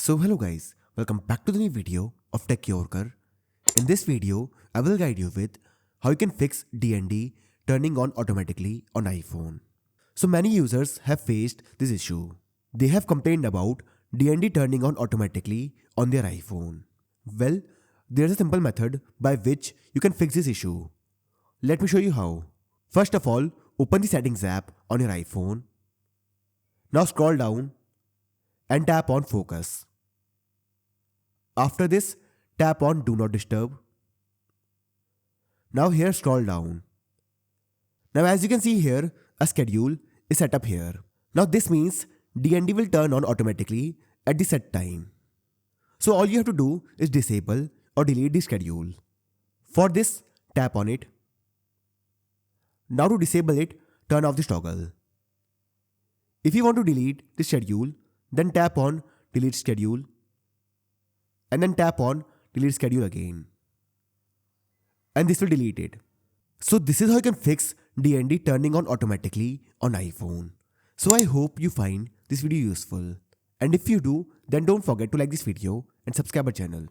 So hello guys, welcome back to the new video of Tech Yorker. In this video, I will guide you with how you can fix DND turning on automatically on iPhone. So many users have faced this issue. They have complained about DND turning on automatically on their iPhone. Well, there is a simple method by which you can fix this issue. Let me show you how. First of all, open the settings app on your iPhone. Now scroll down and tap on focus. After this, tap on do not disturb. Now here scroll down. Now as you can see here, a schedule is set up here. Now this means DND will turn on automatically at the set time. So all you have to do is disable or delete the schedule. For this, tap on it. Now to disable it, turn off this toggle. If you want to delete the schedule, then tap on delete schedule and then tap on delete schedule again. And this will delete it. So this is how you can fix DND turning on automatically on iPhone. So I hope you find this video useful. And if you do, then don't forget to like this video and subscribe our channel.